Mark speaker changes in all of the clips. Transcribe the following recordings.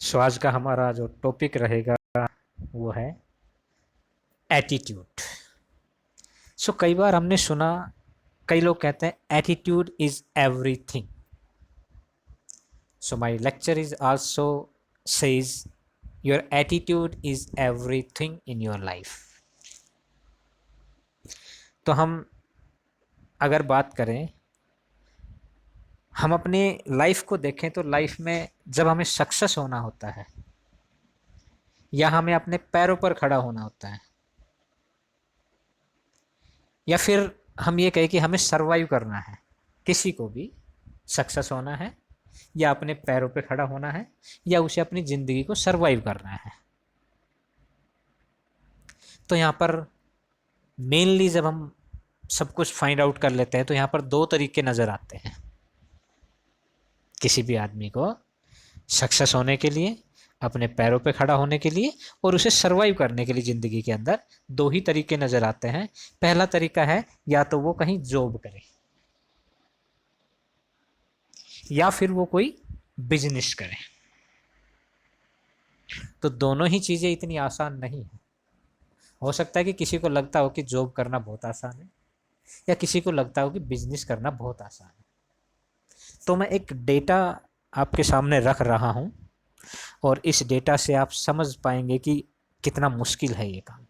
Speaker 1: सो आज का हमारा जो टॉपिक रहेगा वो है एटीट्यूड। सो कई बार हमने सुना, कई लोग कहते हैं attitude is everything. So my lecture is also says your attitude is everything in your life. तो हम अगर बात करें, हम अपने लाइफ को देखें तो लाइफ में जब हमें सक्सेस होना होता है या हमें अपने पैरों पर खड़ा होना होता है, या फिर हम ये कहें कि हमें सरवाइव करना है, किसी को भी सक्सेस होना है या अपने पैरों पे खड़ा होना है या उसे अपनी ज़िंदगी को सरवाइव करना है, तो यहाँ पर मेनली जब हम सब कुछ फाइंड आउट कर लेते हैं तो यहाँ पर दो तरीके नज़र आते हैं। किसी भी आदमी को सक्सेस होने के लिए, अपने पैरों पे खड़ा होने के लिए और उसे सरवाइव करने के लिए ज़िंदगी के अंदर दो ही तरीके नज़र आते हैं। पहला तरीका है या तो वो कहीं जॉब करे या फिर वो कोई बिजनेस करे। तो दोनों ही चीज़ें इतनी आसान नहीं है। हो सकता है कि किसी को लगता हो कि जॉब करना बहुत आसान है या किसी को लगता हो कि बिजनेस करना बहुत आसान है। तो मैं एक डेटा आपके सामने रख रहा हूँ और इस डेटा से आप समझ पाएंगे कि कितना मुश्किल है ये काम।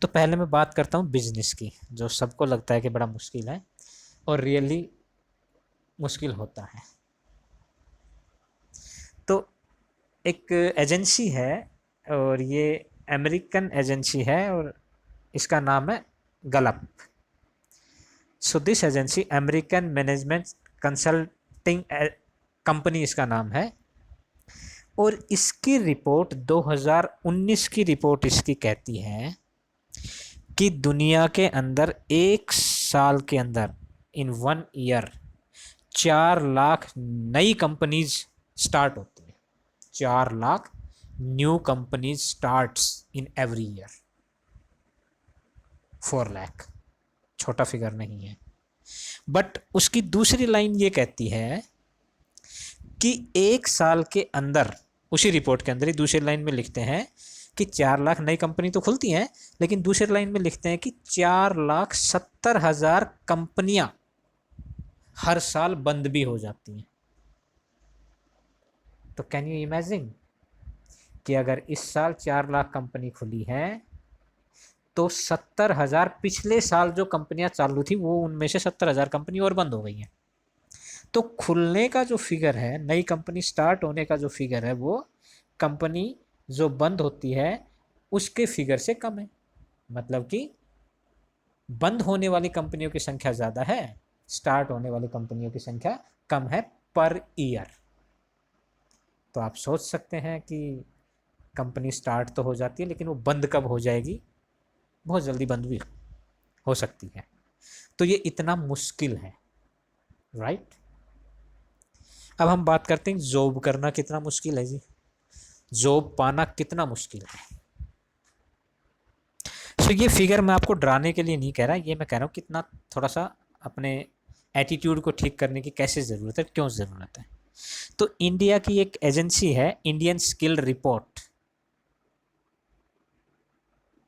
Speaker 1: तो पहले मैं बात करता हूँ बिजनेस की, जो सबको लगता है कि बड़ा मुश्किल है और रियली मुश्किल होता है। तो एक एजेंसी है और ये अमेरिकन एजेंसी है और इसका नाम है Gallup. So this agency American management consulting company इसका नाम है और इसकी रिपोर्ट 2019 की रिपोर्ट इसकी कहती है कि दुनिया के अंदर एक साल के अंदर इन 1 ईयर 4 लाख नई कंपनीज स्टार्ट होती हैं। 4 lakh new companies starts in every year. 4 lakh छोटा फिगर नहीं है। बट उसकी दूसरी लाइन ये कहती है कि एक साल के अंदर, उसी रिपोर्ट के अंदर ही दूसरी लाइन में लिखते हैं कि 4 लाख नई कंपनी तो खुलती हैं, लेकिन दूसरी लाइन में लिखते हैं कि 4,70,000 कंपनियां हर साल बंद भी हो जाती हैं। तो कैन यू इमेजिन कि अगर इस साल 4 लाख कंपनी खुली है तो 70,000 पिछले साल जो कंपनियां चालू थी वो उनमें से 70,000 कंपनी और बंद हो गई हैं। तो खुलने का जो फिगर है, नई कंपनी स्टार्ट होने का जो फिगर है, वो कंपनी जो बंद होती है उसके फिगर से कम है। मतलब कि बंद होने वाली कंपनियों की संख्या ज़्यादा है, स्टार्ट होने वाली कंपनियों की संख्या कम है पर ईयर। तो आप सोच सकते हैं कि कंपनी स्टार्ट तो हो जाती है लेकिन वो बंद कब हो जाएगी, बहुत जल्दी बंद भी हो सकती है। तो ये इतना मुश्किल है, राइट। अब हम बात करते हैं जॉब करना कितना मुश्किल है जी। जॉब पाना कितना मुश्किल है। सो ये फिगर मैं आपको डराने के लिए नहीं कह रहा, ये मैं कह रहा हूँ कितना थोड़ा सा अपने एटीट्यूड को ठीक करने की कैसे ज़रूरत है, क्यों ज़रूरत है। तो इंडिया की एक एजेंसी है इंडियन स्किल रिपोर्ट,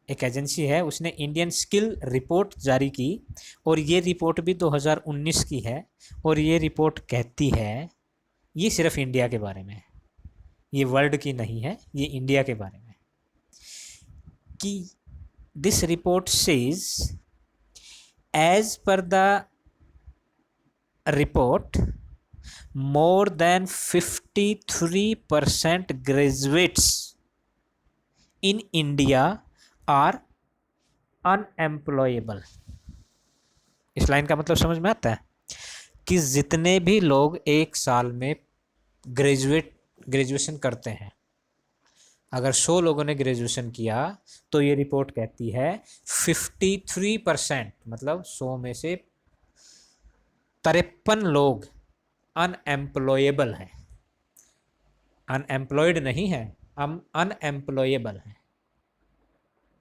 Speaker 1: एक एजेंसी है, उसने इंडियन स्किल रिपोर्ट जारी की और ये रिपोर्ट भी 2019 की है। और ये रिपोर्ट कहती है, ये सिर्फ इंडिया के बारे में है, ये वर्ल्ड की नहीं है, ये इंडिया के बारे में, कि this report says as per the report more than 53% graduates in India are unemployable। इस लाइन का मतलब समझ में आता है कि जितने भी लोग एक साल में ग्रेजुएशन करते हैं, अगर 100 लोगों ने ग्रेजुएशन किया तो ये रिपोर्ट कहती है 53%, मतलब 100 में से 53 लोग अनएम्प्लॉयबल है। अनएम्प्लॉयड नहीं है, हम अनएम्प्लॉयबल हैं।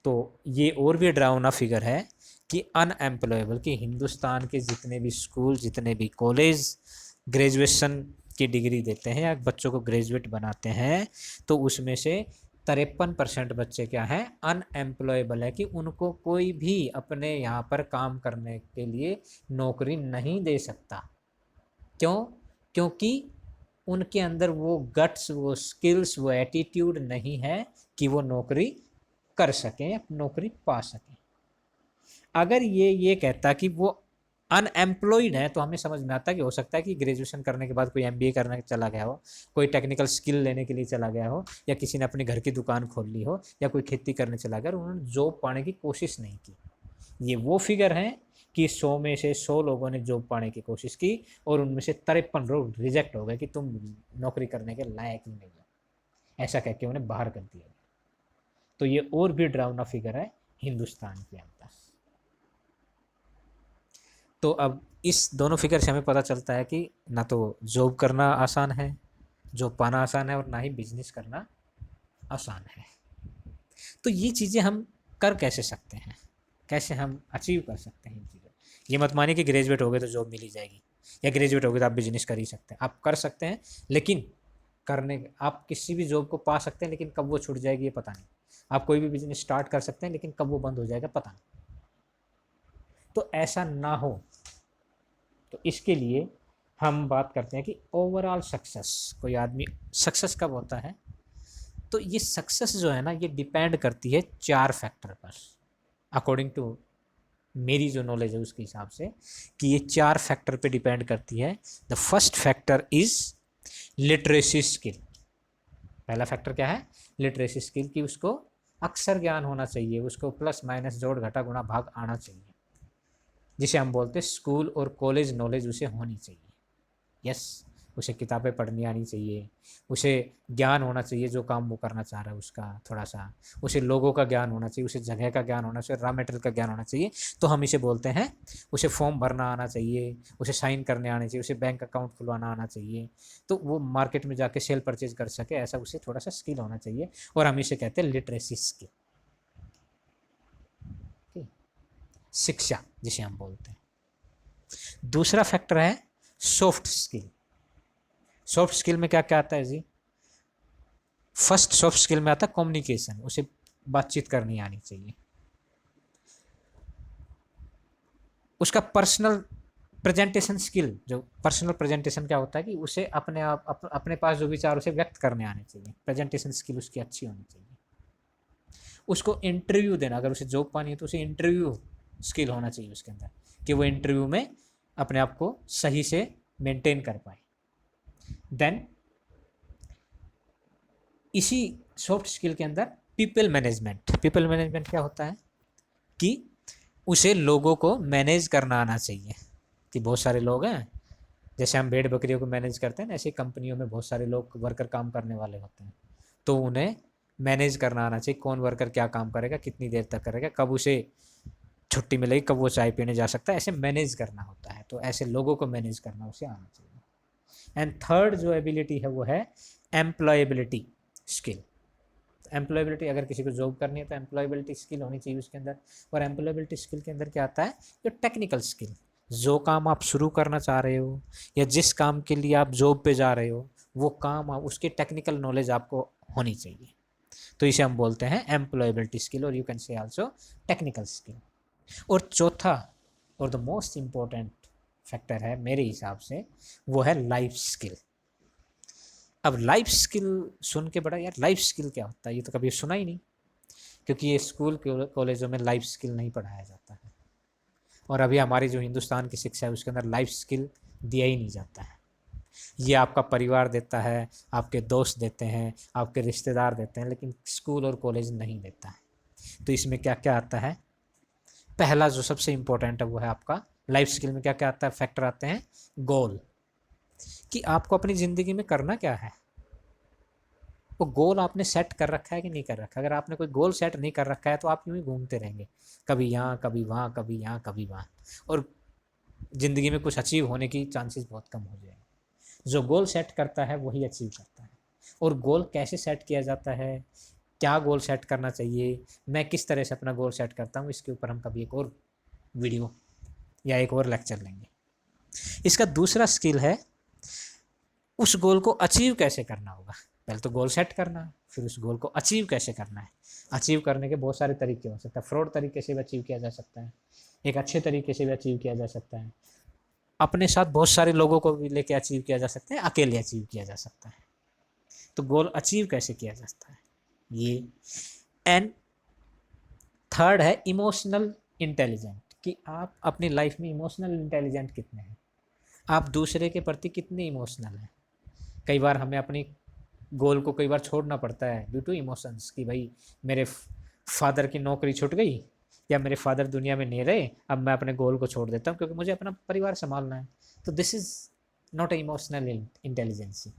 Speaker 1: तो ये और भी डरावना फिगर है कि अनएम्प्लॉयबल, कि हिंदुस्तान के जितने भी स्कूल, जितने भी कॉलेज ग्रेजुएशन की डिग्री देते हैं या बच्चों को ग्रेजुएट बनाते हैं, तो उसमें से 53% बच्चे क्या हैं, अनएम्प्लॉयबल है, कि उनको कोई भी अपने यहाँ पर काम करने के लिए नौकरी नहीं दे सकता। क्यों? क्योंकि उनके अंदर वो गट्स, वो स्किल्स, वो एटीट्यूड नहीं है कि वो नौकरी कर सकें, नौकरी पा सकें। अगर ये कहता कि वो अनएम्प्लॉयड है, तो हमें समझ में आता कि हो सकता है कि ग्रेजुएशन करने के बाद कोई एमबीए करने चला गया हो, कोई टेक्निकल स्किल लेने के लिए चला गया हो, या किसी ने अपने घर की दुकान खोल ली हो, या कोई खेती करने चला गया और उन्होंने जॉब पाने की कोशिश नहीं की। ये वो फिगर हैं कि 100 में से 100 लोगों ने जॉब पाने की कोशिश की और उनमें से 53 लोग रिजेक्ट हो गए कि तुम नौकरी करने के लायक ही नहीं हो, ऐसा कह के उन्हें बाहर कर दिया गया। तो ये और भी डरावना फिगर है हिंदुस्तान के अंदर। तो अब इस दोनों फिगर से हमें पता चलता है कि ना तो जॉब करना आसान है, जॉब पाना आसान है, और ना ही बिजनेस करना आसान है। तो ये चीज़ें हम कर कैसे सकते हैं, कैसे हम अचीव कर सकते हैं इन चीज़ों। ये मत मानिए कि ग्रेजुएट हो गए तो जॉब मिल ही जाएगी, या ग्रेजुएट हो गए तो आप बिजनेस कर ही सकते हैं। आप कर सकते हैं, लेकिन करने आप किसी भी जॉब को पा सकते हैं, लेकिन कब वो छूट जाएगी ये पता नहीं। आप कोई भी बिजनेस स्टार्ट कर सकते हैं, लेकिन कब वो बंद हो जाएगा पता नहीं। तो ऐसा ना हो, तो इसके लिए हम बात करते हैं कि ओवरऑल सक्सेस, कोई आदमी सक्सेस कब होता है। तो ये सक्सेस जो है ना, ये डिपेंड करती है 4 फैक्टर पर, अकॉर्डिंग टू मेरी जो नॉलेज है उसके हिसाब से, कि ये 4 फैक्टर पे डिपेंड करती है। The first factor is literacy skill. पहला फैक्टर क्या है? लिटरेसी स्किल, की उसको अक्षर ज्ञान होना चाहिए, उसको प्लस माइनस जोड़ घटा गुणा भाग आना चाहिए, जिसे हम बोलते हैं स्कूल और कॉलेज नॉलेज उसे होनी चाहिए। यस, उसे किताबें पढ़नी आनी चाहिए, उसे ज्ञान होना चाहिए जो काम वो करना चाह रहा है उसका, थोड़ा सा उसे लोगों का ज्ञान होना चाहिए, उसे जगह का ज्ञान होना चाहिए, रॉ मटेरियल का ज्ञान होना चाहिए। तो हम इसे बोलते हैं, उसे फॉर्म भरना आना चाहिए, उसे साइन करने आने चाहिए, उसे बैंक अकाउंट खुलवाना आना चाहिए, तो वो मार्केट में जाके सेल परचेज कर सके, ऐसा उसे थोड़ा सा स्किल होना चाहिए, और हम इसे कहते हैं लिटरेसी स्किल, शिक्षा जिसे हम बोलते हैं। दूसरा फैक्टर है सॉफ्ट स्किल। सॉफ्ट स्किल में क्या क्या आता है जी? फर्स्ट सॉफ्ट स्किल में आता है कम्युनिकेशन, उसे बातचीत करनी आनी चाहिए। उसका पर्सनल प्रेजेंटेशन स्किल, जो पर्सनल प्रेजेंटेशन क्या होता है कि उसे अपने आप अपने पास जो विचार उसे व्यक्त करने आने चाहिए, प्रेजेंटेशन स्किल उसकी अच्छी होनी चाहिए। उसको इंटरव्यू देना, अगर उसे जॉब पानी है तो उसे इंटरव्यू स्किल होना चाहिए उसके अंदर, कि वो इंटरव्यू में अपने आप को सही से मेंटेन कर पाए। देन इसी सॉफ्ट स्किल के अंदर पीपल मैनेजमेंट। पीपल मैनेजमेंट क्या होता है कि उसे लोगों को मैनेज करना आना चाहिए, कि बहुत सारे लोग हैं, जैसे हम भेड़ बकरियों को मैनेज करते हैं ना, ऐसे कंपनियों में बहुत सारे लोग वर्कर काम करने वाले होते हैं, तो उन्हें मैनेज करना आना चाहिए, कौन वर्कर क्या काम करेगा, कितनी देर तक करेगा, कब उसे छुट्टी मिलेगी, कब वो चाय पीने जा सकता है, ऐसे मैनेज करना होता है। तो ऐसे लोगों को मैनेज करना उसे आना चाहिए। एंड थर्ड जो एबिलिटी है वो है एम्प्लॉयबिलिटी स्किल। एम्प्लॉयबिलिटी, अगर किसी को जॉब करनी है तो एम्प्लॉयबिलिटी स्किल होनी चाहिए उसके अंदर। और एम्प्लॉयबिलिटी स्किल के अंदर क्या आता है? जो टेक्निकल स्किल, जो काम आप शुरू करना चाह रहे हो या जिस काम के लिए आप जॉब पे जा रहे हो, वो काम उसकी टेक्निकल नॉलेज आपको होनी चाहिए। तो इसे हम बोलते हैं एम्प्लॉयबिलिटी स्किल, और you can say also technical skill. और चौथा और द मोस्ट इम्पोर्टेंट फैक्टर है मेरे हिसाब से, वो है लाइफ स्किल। अब लाइफ स्किल सुन के बड़ा, यार लाइफ स्किल क्या होता है, ये तो कभी सुना ही नहीं, क्योंकि ये स्कूल कॉलेजों में लाइफ स्किल नहीं पढ़ाया जाता है, और अभी हमारी जो हिंदुस्तान की शिक्षा है उसके अंदर लाइफ स्किल दिया ही नहीं जाता है। ये आपका परिवार देता है, आपके दोस्त देते हैं, आपके रिश्तेदार देते हैं, लेकिन स्कूल और कॉलेज नहीं देता है। तो इसमें क्या क्या आता है? पहला जो सबसे इम्पोर्टेंट है वो है आपका लाइफ स्किल में क्या क्या आता है, फैक्टर आते हैं गोल, कि आपको अपनी ज़िंदगी में करना क्या है, वो गोल आपने सेट कर रखा है कि नहीं कर रखा है। अगर आपने कोई गोल सेट नहीं कर रखा है तो आप यूं ही घूमते रहेंगे, कभी यहाँ कभी वहाँ, कभी यहाँ कभी वहाँ, और ज़िंदगी में कुछ अचीव होने की चांसेस बहुत कम हो जाएंगे। जो गोल सेट करता है वही अचीव करता है। और गोल कैसे सेट किया जाता है, क्या गोल सेट करना चाहिए, मैं किस तरह से अपना गोल सेट करता हूँ, इसके ऊपर हम कभी एक और वीडियो या एक और लेक्चर लेंगे। इसका दूसरा स्किल है उस गोल को अचीव कैसे करना होगा। पहले तो गोल सेट करना है, फिर उस गोल को अचीव कैसे करना है। अचीव करने के बहुत सारे तरीके हो सकते हैं। फ्रॉड तरीके से भी अचीव किया जा सकता है, एक अच्छे तरीके से भी अचीव किया जा सकता है, अपने साथ बहुत सारे लोगों को भी लेके अचीव किया जा सकता है, अकेले अचीव किया जा सकता है। तो गोल अचीव कैसे किया जा सकता है ये। एंड थर्ड है इमोशनल इंटेलिजेंट, कि आप अपनी लाइफ में इमोशनल इंटेलिजेंट कितने हैं, आप दूसरे के प्रति कितने इमोशनल हैं। कई बार हमें अपनी गोल को कई बार छोड़ना पड़ता है ड्यू टू इमोशंस, कि भाई मेरे फादर की नौकरी छूट गई या मेरे फादर दुनिया में नहीं रहे, अब मैं अपने गोल को छोड़ देता हूँ क्योंकि मुझे अपना परिवार संभालना है। तो this is not a emotional intelligence.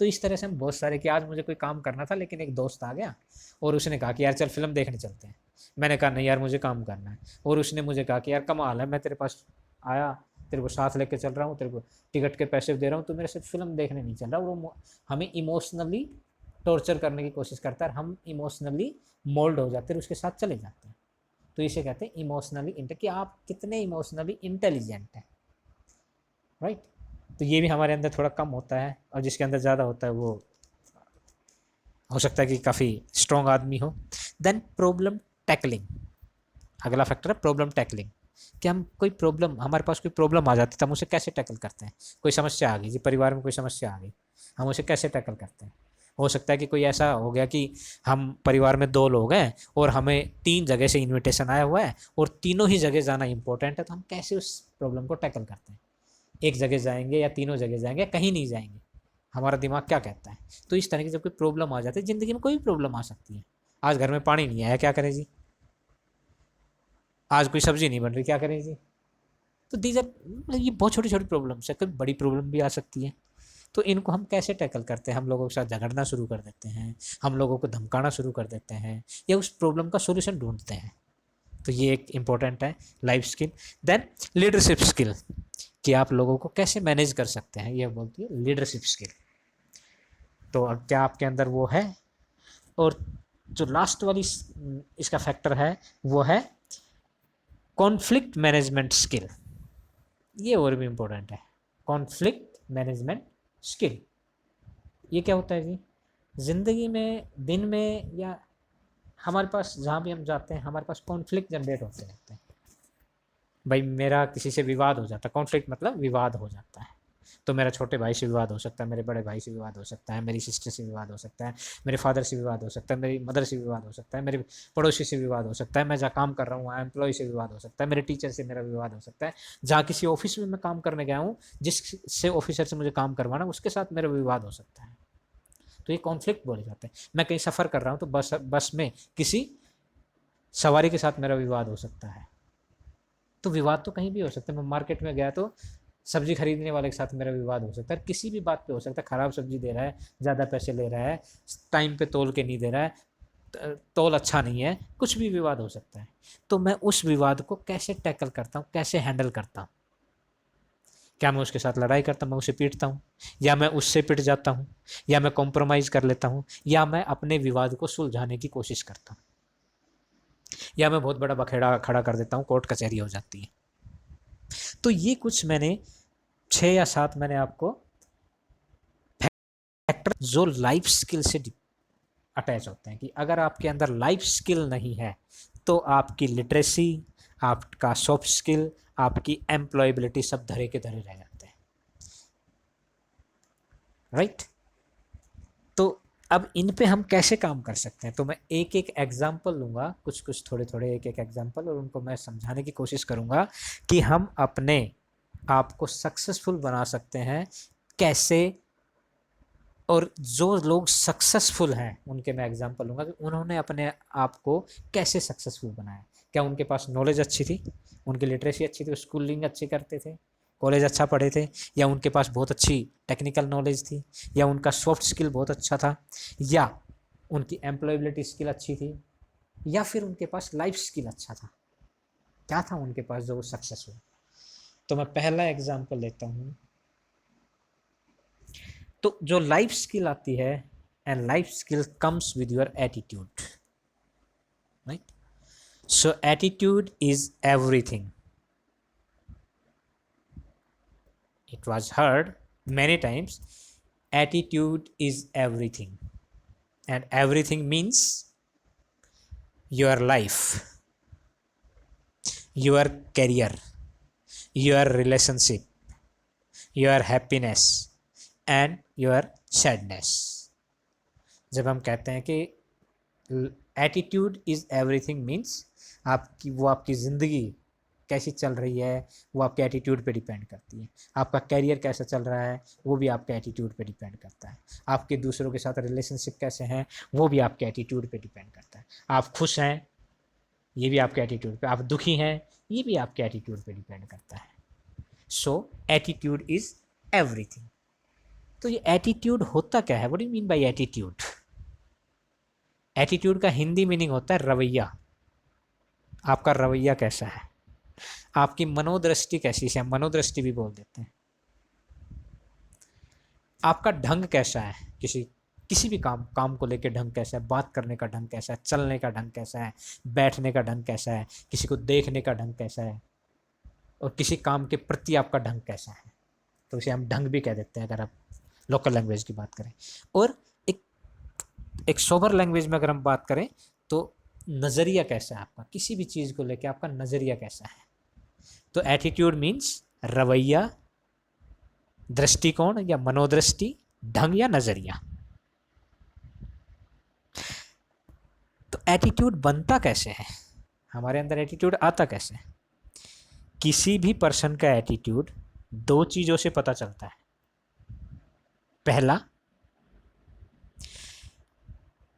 Speaker 1: तो इस तरह से हम बहुत सारे, कि आज मुझे कोई काम करना था लेकिन एक दोस्त आ गया और उसने कहा कि यार चल फिल्म देखने चलते हैं। मैंने कहा नहीं यार मुझे काम करना है, और उसने मुझे कहा कि यार कमाल है, मैं तेरे पास आया, तेरे को साथ लेके चल रहा हूँ, तेरे को टिकट के पैसे दे रहा हूँ, तो मेरे से फिल्म देखने नहीं चल रहा। वो हमें इमोशनली टॉर्चर करने की कोशिश करता है, हम इमोशनली मोल्ड हो जाते हैं, उसके साथ चले जाते हैं। तो इसे कहते हैं इमोशनली कि आप कितने इमोशनली इंटेलिजेंट हैं, राइट। तो ये भी हमारे अंदर थोड़ा कम होता है, और जिसके अंदर ज़्यादा होता है वो हो सकता है कि काफ़ी स्ट्रॉन्ग आदमी हो। देन प्रॉब्लम टैकलिंग, अगला फैक्टर है प्रॉब्लम टैकलिंग, कि हम कोई प्रॉब्लम, हमारे पास कोई प्रॉब्लम आ जाती है तो हम उसे कैसे टैकल करते हैं। कोई समस्या आ गई जी, परिवार में कोई समस्या आ गई, हम उसे कैसे टैकल करते हैं। हो सकता है कि कोई ऐसा हो गया कि हम परिवार में 2 लोग हैं और हमें 3 जगह से इनविटेशन आया हुआ है और तीनों ही जगह जाना इंपॉर्टेंट है, तो हम कैसे उस प्रॉब्लम को टैकल करते हैं। एक जगह जाएंगे या तीनों जगह जाएंगे, कहीं नहीं जाएंगे, हमारा दिमाग क्या कहता है। तो इस तरह की जब कोई प्रॉब्लम आ जाती है, ज़िंदगी में कोई भी प्रॉब्लम आ सकती है। आज घर में पानी नहीं आया, क्या करें जी। आज कोई सब्जी नहीं बन रही, क्या करें जी। तो दीज आर, ये बहुत छोटी छोटी प्रॉब्लम्स है, कभी बड़ी प्रॉब्लम भी आ सकती है। तो इनको हम कैसे टैकल करते हैं, हम लोगों के साथ झगड़ना शुरू कर देते हैं, हम लोगों को धमकाना शुरू कर देते हैं, या उस प्रॉब्लम का सोल्यूशन ढूंढते हैं। तो ये एक इंपॉर्टेंट है life skill. Then leadership skill, कि आप लोगों को कैसे मैनेज कर सकते हैं, ये बोलती है लीडरशिप स्किल। तो क्या आपके अंदर वो है। और जो लास्ट वाली इसका फैक्टर है वो है कॉन्फ्लिक्ट मैनेजमेंट स्किल। ये और भी इंपॉर्टेंट है, कॉन्फ्लिक्ट मैनेजमेंट स्किल। ये क्या होता है जी, ज़िंदगी में दिन में या हमारे पास जहाँ भी हम जाते हैं, हमारे पास कॉन्फ्लिक्ट जनरेट होते रहते हैं। भाई मेरा किसी से विवाद हो जाता है, कॉन्फ्लिक्ट मतलब विवाद हो जाता है। तो मेरा छोटे भाई से विवाद हो सकता है, मेरे बड़े भाई से विवाद हो सकता है, मेरी सिस्टर से विवाद हो सकता है, मेरे फादर से विवाद हो सकता है, मेरी मदर से विवाद हो सकता है, मेरे पड़ोसी से विवाद हो सकता है, मैं जहाँ काम कर रहा हूँ वहाँ एम्प्लॉय से विवाद हो सकता है, मेरे टीचर से मेरा विवाद हो सकता है, जहाँ किसी ऑफिस में मैं काम करने गया हूँ, जिससे ऑफिसर से मुझे काम करवाना उसके साथ मेरा विवाद हो सकता है। तो ये कॉन्फ्लिक्ट बोले जाते हैं। मैं कहीं सफ़र कर रहा हूँ तो बस में किसी सवारी के साथ मेरा विवाद हो सकता है। तो विवाद तो कहीं भी हो सकता है। मैं मार्केट में गया तो सब्जी खरीदने वाले के साथ मेरा विवाद हो सकता है, किसी भी बात पे हो सकता है। ख़राब सब्जी दे रहा है, ज़्यादा पैसे ले रहा है, टाइम पे तोल के नहीं दे रहा है, तोल अच्छा नहीं है, कुछ भी विवाद हो सकता है। तो मैं उस विवाद को कैसे टैकल करता हूँ, कैसे हैंडल करता हूँ। क्या मैं उसके साथ लड़ाई करता हूँ, मैं उसे पीटता हूँ, या मैं उससे पिट जाता हूँ, या मैं कॉम्प्रोमाइज़ कर लेता हूँ, या मैं अपने विवाद को सुलझाने की कोशिश करता हूँ, या मैं बहुत बड़ा बखेड़ा खड़ा कर देता हूँ, कोर्ट कचहरी हो जाती है। तो ये कुछ मैंने 6 या 7 मैंने आपको फैक्टर जो लाइफ स्किल से अटैच होते हैं, कि अगर आपके अंदर लाइफ स्किल नहीं है तो आपकी लिटरेसी, आपका सॉफ्ट स्किल, आपकी एम्प्लॉयबिलिटी सब धरे के धरे रह जाते हैं, राइट। तो अब इन पे हम कैसे काम कर सकते हैं, तो मैं एक एक एग्जाम्पल लूँगा, कुछ कुछ थोड़े थोड़े एक एक एग्जाम्पल, और उनको मैं समझाने की कोशिश करूँगा कि हम अपने आप को सक्सेसफुल बना सकते हैं कैसे। और जो लोग सक्सेसफुल हैं उनके मैं एग्जांपल लूँगा कि उन्होंने अपने आप को कैसे सक्सेसफुल बनाया। क्या उनके पास नॉलेज अच्छी थी, उनकी लिटरेसी अच्छी थी, स्कूलिंग अच्छी करते थे, कॉलेज अच्छा पढ़े थे, या उनके पास बहुत अच्छी टेक्निकल नॉलेज थी, या उनका सॉफ्ट स्किल बहुत अच्छा था, या उनकी एम्प्लॉयबिलिटी स्किल अच्छी थी, या फिर उनके पास लाइफ स्किल अच्छा था। क्या था उनके पास जो वो सक्सेस हुए। तो मैं पहला एग्जाम्पल लेता हूँ। तो जो लाइफ स्किल आती है, and life skill comes with your attitude, right. So attitude is everything. It was heard many times, attitude is everything, and everything means your life, your career, your relationship, your happiness and your sadness. जब हम कहते हैं कि attitude is everything means आपकी ज़िंदगी कैसी चल रही है वो आपके एटीट्यूड पे डिपेंड करती है। आपका कैरियर कैसा चल रहा है वो भी आपके एटीट्यूड पे डिपेंड करता है। आपके दूसरों के साथ रिलेशनशिप कैसे हैं वो भी आपके एटीट्यूड पे डिपेंड करता है। आप खुश हैं ये भी आपके एटीट्यूड पे, आप दुखी हैं ये भी आपके एटीट्यूड पे डिपेंड करता है। सो एटीट्यूड इज एवरीथिंग। तो ये एटीट्यूड होता क्या है? What do you mean by attitude? Attitude का हिंदी मीनिंग होता है रवैया। आपका रवैया कैसा है, आपकी मनोदृष्टि कैसी है, मनोदृष्टि भी बोल देते हैं। आपका ढंग कैसा है, किसी भी काम को लेकर ढंग कैसा है, बात करने का ढंग कैसा है, चलने का ढंग कैसा है, बैठने का ढंग कैसा है, किसी को देखने का ढंग कैसा है, और किसी काम के प्रति आपका ढंग कैसा है। तो उसे हम ढंग भी कह देते हैं अगर आप लोकल लैंग्वेज की बात करें। और एक सोबर लैंग्वेज में अगर हम बात करें तो नज़रिया कैसा है आपका, किसी भी चीज़ को लेकर आपका नज़रिया कैसा है। तो एटीट्यूड मीन्स रवैया, दृष्टिकोण या मनोदृष्टि, ढंग या नज़रिया। तो एटीट्यूड बनता कैसे है, हमारे अंदर एटीट्यूड आता कैसे है? किसी भी पर्सन का एटीट्यूड दो चीज़ों से पता चलता है। पहला,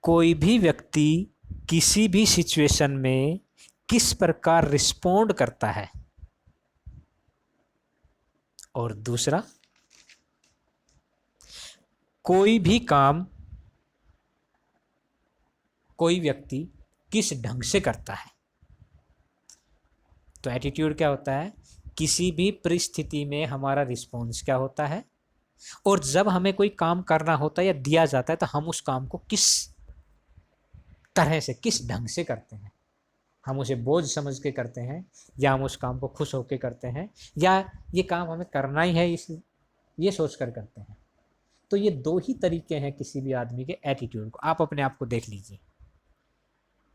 Speaker 1: कोई भी व्यक्ति किसी भी सिचुएशन में किस प्रकार रिस्पोंड करता है, और दूसरा, कोई भी काम कोई व्यक्ति किस ढंग से करता है। तो एटीट्यूड क्या होता है? किसी भी परिस्थिति में हमारा रिस्पॉन्स क्या होता है, और जब हमें कोई काम करना होता है या दिया जाता है तो हम उस काम को किस तरह से, किस ढंग से करते हैं। हम उसे बोझ समझ के करते हैं, या हम उस काम को खुश होकर करते हैं, या ये काम हमें करना ही है इस ये सोच कर करते हैं। तो ये दो ही तरीके हैं किसी भी आदमी के एटीट्यूड को। आप अपने आप को देख लीजिए।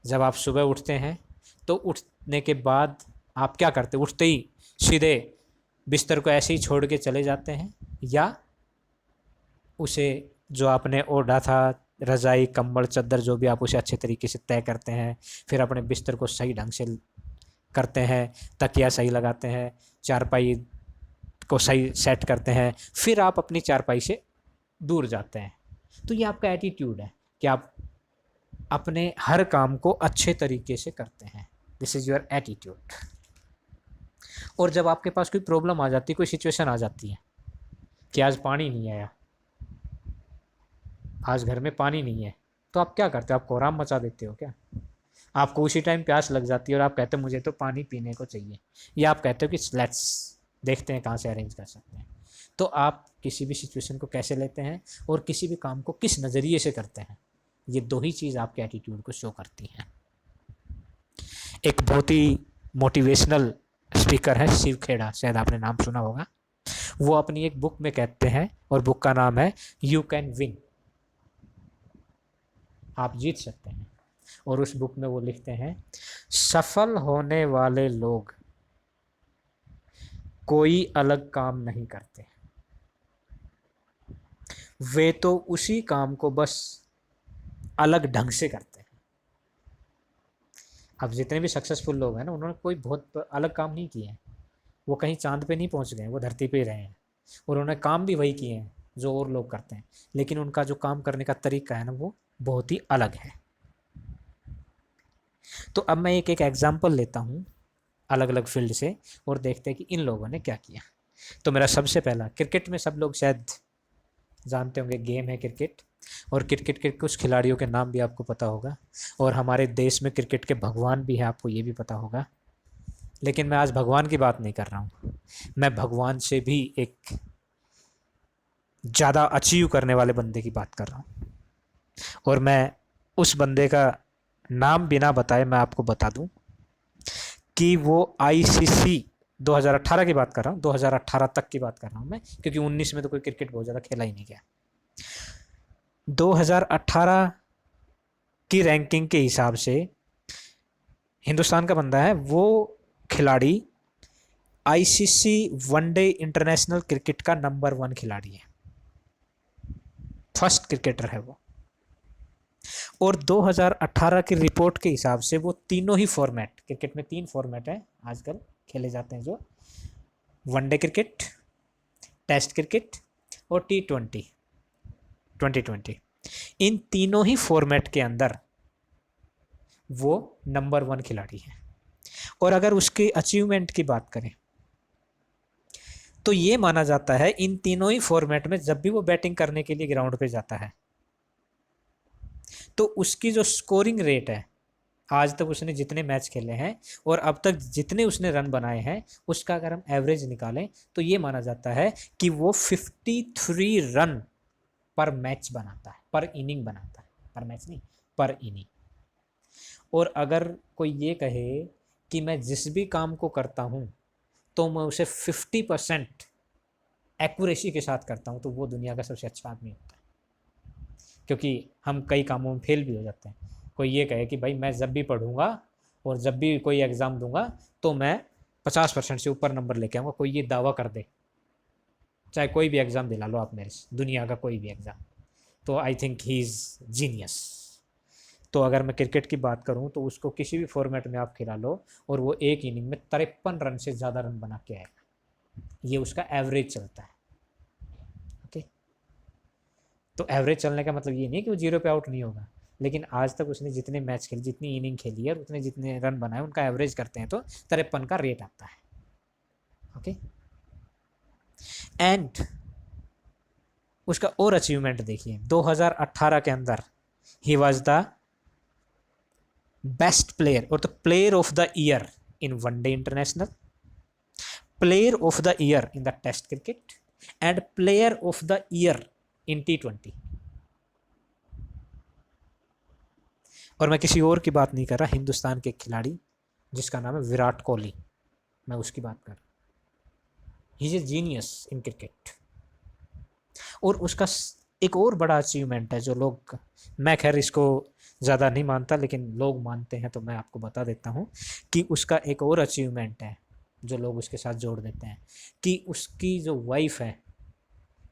Speaker 1: जब आप सुबह उठते हैं तो उठने के बाद आप क्या करते हैं? उठते ही सीधे बिस्तर को ऐसे ही छोड़ के चले जाते हैं, या उसे जो आपने ओढ़ा था, रज़ाई, कंबल, चद्दर, जो भी, आप उसे अच्छे तरीके से तय करते हैं, फिर अपने बिस्तर को सही ढंग से करते हैं, तकिया सही लगाते हैं, चारपाई को सही सेट करते हैं, फिर आप अपनी चारपाई से दूर जाते हैं। तो ये आपका एटीट्यूड है कि आप अपने हर काम को अच्छे तरीके से करते हैं। This is your attitude. और जब आपके पास कोई प्रॉब्लम आ जाती है, कोई सिचुएशन आ जाती है कि आज पानी नहीं आया, आज घर में पानी नहीं है, तो आप क्या करते हो? आप कोहराम मचा देते हो क्या? आपको उसी टाइम प्यास लग जाती है और आप कहते हो मुझे तो पानी पीने को चाहिए, या आप कहते हो कि लेट्स देखते हैं कहाँ से अरेंज कर सकते हैं। तो आप किसी भी सिचुएशन को कैसे लेते हैं और किसी भी काम को किस नज़रिए से करते हैं, ये दो ही चीज़ आपके एटीट्यूड को शो करती हैं। एक बहुत ही मोटिवेशनल स्पीकर है शिव खेड़ा, शायद आपने नाम सुना होगा। वो अपनी एक बुक में कहते हैं, और बुक का नाम है यू कैन विन, आप जीत सकते हैं। और उस बुक में वो लिखते हैं, सफल होने वाले लोग कोई अलग काम नहीं करते, वे तो उसी काम को बस अलग ढंग से करते हैं। अब जितने भी सक्सेसफुल लोग हैं ना, उन्होंने कोई बहुत अलग काम नहीं किए हैं। वो कहीं चांद पे नहीं पहुंच गए, वो धरती पे ही रहे हैं, और उन्होंने काम भी वही किए हैं जो और लोग करते हैं, लेकिन उनका जो काम करने का तरीका है ना, वो बहुत ही अलग है। तो अब मैं एक एक एग्जाम्पल लेता हूँ अलग अलग फील्ड से, और देखते हैं कि इन लोगों ने क्या किया। तो मेरा सबसे पहला, क्रिकेट में सब लोग शायद जानते होंगे, गेम है क्रिकेट, और क्रिकेट के कुछ खिलाड़ियों के नाम भी आपको पता होगा, और हमारे देश में क्रिकेट के भगवान भी हैं, आपको ये भी पता होगा। लेकिन मैं आज भगवान की बात नहीं कर रहा हूँ, मैं भगवान से भी एक ज़्यादा अचीव करने वाले बंदे की बात कर रहा हूँ। और मैं उस बंदे का नाम बिना बताए मैं आपको बता दूं कि वो आईसीसी 2018 की बात कर रहा हूँ, 2018 तक की बात कर रहा हूँ मैं, क्योंकि 19 में तो कोई क्रिकेट बहुत ज़्यादा खेला ही नहीं गया। 2018 की रैंकिंग के हिसाब से हिंदुस्तान का बंदा है वो खिलाड़ी आईसीसी वनडे इंटरनेशनल क्रिकेट का नंबर 1 खिलाड़ी है, फर्स्ट क्रिकेटर है वो। और 2018 की रिपोर्ट के हिसाब से वो तीनों ही फॉर्मेट, क्रिकेट में 3 फॉर्मेट है आजकल खेले जाते हैं, जो वनडे क्रिकेट, टेस्ट क्रिकेट और T20 2020, इन तीनों ही फॉर्मेट के अंदर वो नंबर 1 खिलाड़ी है। और अगर उसके अचीवमेंट की बात करें तो ये माना जाता है इन तीनों ही फॉर्मेट में जब भी वो बैटिंग करने के लिए ग्राउंड पे जाता है तो उसकी जो स्कोरिंग रेट है, आज तक उसने जितने मैच खेले हैं और अब तक जितने उसने रन बनाए हैं, उसका अगर हम एवरेज निकालें तो ये माना जाता है कि वो 53 रन पर मैच बनाता है, पर इनिंग बनाता है, पर मैच नहीं, पर इनिंग। और अगर कोई ये कहे कि मैं जिस भी काम को करता हूँ तो मैं उसे 50% एक्यूरेसी के साथ करता हूँ, तो वो दुनिया का सबसे अच्छा आदमी होता है। क्योंकि हम कई कामों में फेल भी हो जाते हैं। कोई ये कहे कि भाई मैं जब भी पढ़ूंगा और जब भी कोई एग्ज़ाम दूंगा तो मैं 50% से ऊपर नंबर लेके आऊँगा, कोई ये दावा कर दे, चाहे कोई भी एग्ज़ाम दिला लो आप मेरे से, दुनिया का कोई भी एग्ज़ाम, तो I think he is genius. तो अगर मैं क्रिकेट की बात करूं तो उसको किसी भी फॉर्मेट में आप खिला लो और वो एक इनिंग में 53 रन से ज़्यादा रन बना के आएगा, ये उसका एवरेज चलता है। ओके, तो एवरेज चलने का मतलब ये नहीं कि वो 0 पे आउट नहीं होगा, लेकिन आज तक उसने जितने मैच खेले, जितनी इनिंग खेली है और उसने जितने रन बनाए उनका एवरेज करते हैं तो 53 का रेट आता है। ओके, एंड उसका और अचीवमेंट देखिए, 2018 के अंदर ही वॉज द बेस्ट प्लेयर और the player of the year in one day international, player of the year in the test cricket and player of the year in T20। और मैं किसी और की बात नहीं कर रहा, हिंदुस्तान के खिलाड़ी जिसका नाम है विराट कोहली, मैं उसकी बात कर रहा हूँ। He is a genius in cricket. और उसका एक और बड़ा अचीवमेंट है जो लोग, मैं खैर इसको ज़्यादा नहीं मानता लेकिन लोग मानते हैं तो मैं आपको बता देता हूँ कि उसका एक और अचीवमेंट है जो लोग उसके साथ जोड़ देते हैं, कि उसकी जो वाइफ है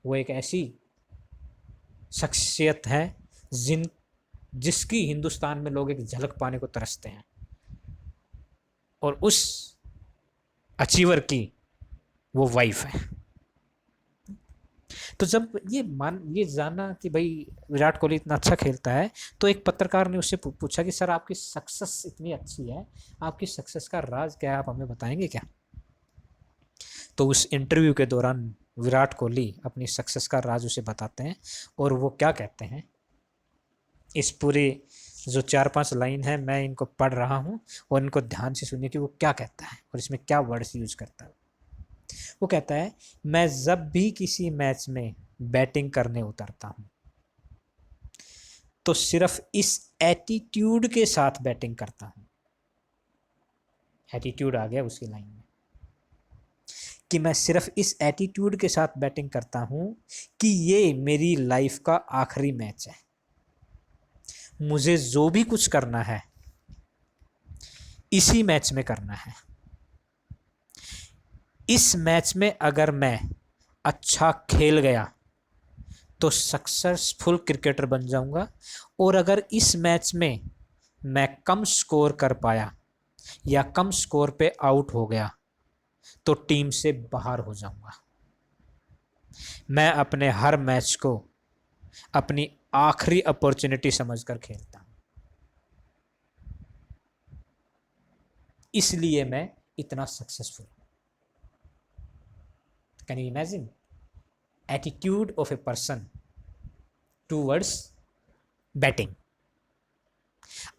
Speaker 1: वो एक ऐसी शख्सियत है जिसकी हिंदुस्तान में लोग एक झलक पाने को तरसते हैं, और उस अचीवर की वो वाइफ है। तो जब ये जाना कि भाई विराट कोहली इतना अच्छा खेलता है, तो एक पत्रकार ने उससे पूछा कि सर आपकी सक्सेस इतनी अच्छी है, आपकी सक्सेस का राज क्या है, आप हमें बताएंगे क्या? तो उस इंटरव्यू के दौरान विराट कोहली अपनी सक्सेस का राज उसे बताते हैं, और वो क्या कहते हैं, इस पूरे जो 4-5 लाइन है मैं इनको पढ़ रहा हूँ और इनको ध्यान से सुनिए कि वो क्या कहता है और इसमें क्या वर्ड्स यूज करता है। वो कहता है, मैं जब भी किसी मैच में बैटिंग करने उतरता हूं तो सिर्फ इस एटीट्यूड के साथ बैटिंग करता हूं। एटीट्यूड आ गया उसकी लाइन में कि मैं सिर्फ इस एटीट्यूड के साथ बैटिंग करता हूं कि ये मेरी लाइफ का आखिरी मैच है, मुझे जो भी कुछ करना है इसी मैच में करना है। इस मैच में अगर मैं अच्छा खेल गया तो सक्सेसफुल क्रिकेटर बन जाऊंगा, और अगर इस मैच में मैं कम स्कोर कर पाया या कम स्कोर पे आउट हो गया तो टीम से बाहर हो जाऊंगा। मैं अपने हर मैच को अपनी आखिरी अपॉर्चुनिटी समझकर खेलता हूं, इसलिए मैं इतना सक्सेसफुल हूं। Can you imagine attitude of a person towards batting?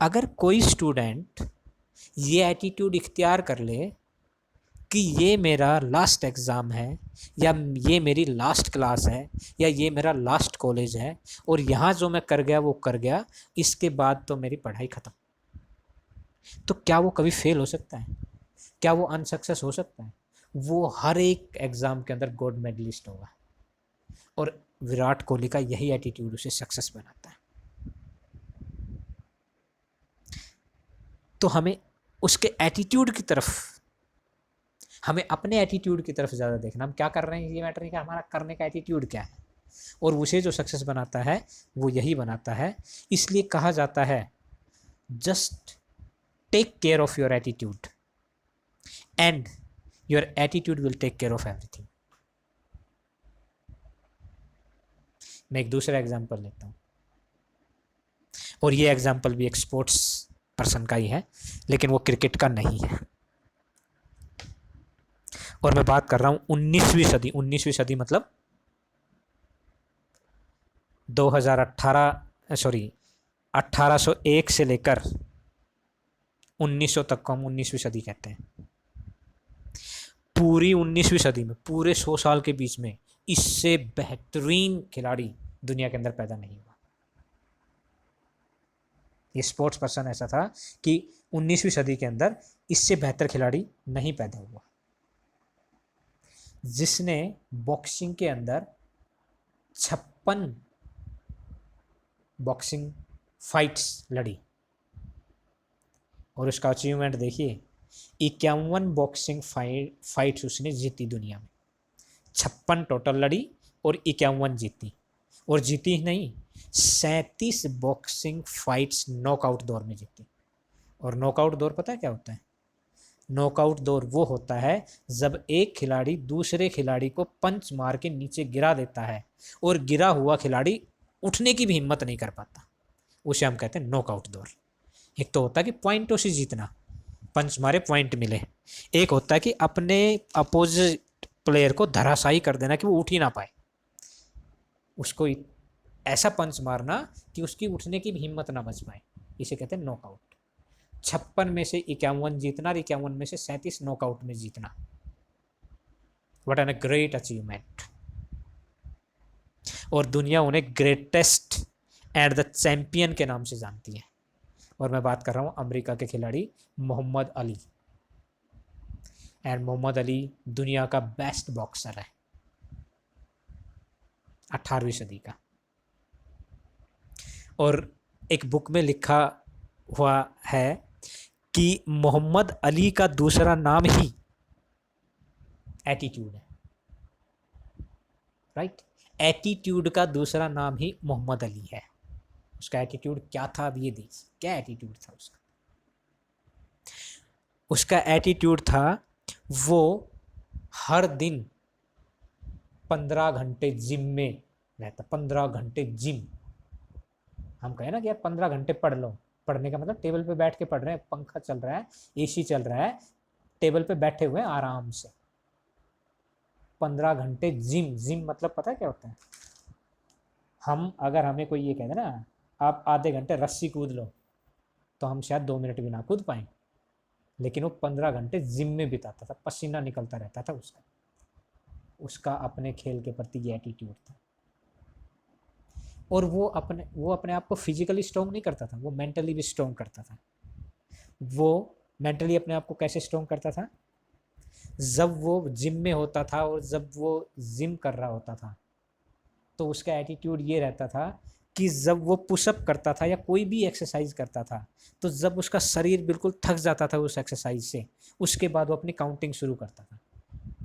Speaker 1: अगर कोई स्टूडेंट ये एटीट्यूड इख्तियार कर ले कि ये मेरा लास्ट एग्ज़ाम है, या ये मेरी लास्ट क्लास है, या ये मेरा लास्ट कॉलेज है और यहाँ जो मैं कर गया वो कर गया, इसके बाद तो मेरी पढ़ाई ख़त्म, तो क्या वो कभी फेल हो सकता है? क्या वो अनसक्सेस हो सकता है? वो हर एक एग्ज़ाम के अंदर गोल्ड मेडलिस्ट होगा। और विराट कोहली का यही एटीट्यूड उसे सक्सेस बनाता है। तो हमें उसके एटीट्यूड की तरफ, हमें अपने एटीट्यूड की तरफ ज़्यादा देखना, हम क्या कर रहे हैं ये मैटर नहीं, कि हमारा करने का एटीट्यूड क्या है। और उसे जो सक्सेस बनाता है वो यही बनाता है। इसलिए कहा जाता है just take care of your attitude and your attitude will take care of everything. मैं एक दूसरा एग्जाम्पल लेता हूँ, और ये एग्जाम्पल भी एक स्पोर्ट्स पर्सन का ही है, लेकिन वो क्रिकेट का नहीं है। और मैं बात कर रहा हूँ 19वीं सदी। 19वीं सदी मतलब 1801 से लेकर 1900 तक को हम 19वीं सदी कहते हैं। पूरी 19वीं सदी में, पूरे 100 साल के बीच में इससे बेहतरीन खिलाड़ी दुनिया के अंदर पैदा नहीं हुआ। ये स्पोर्ट्स पर्सन ऐसा था कि 19वीं सदी के अंदर इससे बेहतर खिलाड़ी नहीं पैदा हुआ, जिसने बॉक्सिंग के अंदर 56 बॉक्सिंग फाइट्स लड़ी। और उसका अचीवमेंट देखिए, 51 बॉक्सिंग फाइट्स उसने जीती दुनिया में। 56 टोटल लड़ी और 51 जीती। और जीती ही नहीं, 37 बॉक्सिंग फाइट्स नॉकआउट दौर में जीती। और नॉकआउट दौर पता है क्या होता है? नॉकआउट दौर वो होता है जब एक खिलाड़ी दूसरे खिलाड़ी को पंच मार के नीचे गिरा देता है और गिरा हुआ खिलाड़ी उठने की भी हिम्मत नहीं कर पाता, उसे हम कहते हैं नॉकआउट दौर। एक तो होता है कि पॉइंटों से जीतना, पंच मारे पॉइंट मिले। एक होता है कि अपने अपोजिट प्लेयर को धराशायी कर देना कि वो उठ ही ना पाए, उसको ऐसा पंच मारना कि उसकी उठने की भी हिम्मत ना बच पाए, इसे कहते हैं नॉकआउट। 56 में से 51 जीतना और 51 में से 37 नॉकआउट में जीतना। What an great achievement. और दुनिया उन्हें ग्रेटेस्ट एंड द चैंपियन के नाम से जानती है। और मैं बात कर रहा हूँ अमेरिका के खिलाड़ी मोहम्मद अली। एंड मोहम्मद अली दुनिया का बेस्ट बॉक्सर है 18वीं सदी का। और एक बुक में लिखा हुआ है कि मोहम्मद अली का दूसरा नाम ही एटीट्यूड है। राइट, एटीट्यूड का दूसरा नाम ही मोहम्मद अली है। उसका एटीट्यूड क्या था, अब ये देखिए क्या एटीट्यूड था उसका। उसका एटीट्यूड था वो हर दिन 15 घंटे जिम में रहता। 15 घंटे जिम। हम कहें ना कि यार 15 घंटे पढ़ लो, पढ़ने का मतलब टेबल पे बैठ के पढ़ रहे हैं, पंखा चल रहा है, एसी चल रहा है, टेबल पे बैठे हुए हैं आराम से। 15 घंटे जिम। जिम मतलब पता है क्या होता है? हम अगर हमें कोई ये कहते ना आप आधे घंटे रस्सी कूद लो, तो हम शायद 2 मिनट भी ना कूद पाए, लेकिन वो 15 घंटे जिम में बिताता था, पसीना निकलता रहता था उसका। उसका अपने खेल के प्रति ये एटीट्यूड था। और वो अपने आप को फिजिकली स्ट्रॉन्ग नहीं करता था, वो मेंटली भी स्ट्रॉन्ग करता था। वो मेंटली अपने आप को कैसे स्ट्रॉन्ग करता था? जब वो जिम में होता था और जब वो जिम कर रहा होता था, तो उसका एटीट्यूड ये रहता था कि जब वो पुशअप करता था या कोई भी एक्सरसाइज करता था, तो जब उसका शरीर बिल्कुल थक जाता था उस एक्सरसाइज से, उसके बाद वो अपनी काउंटिंग शुरू करता था।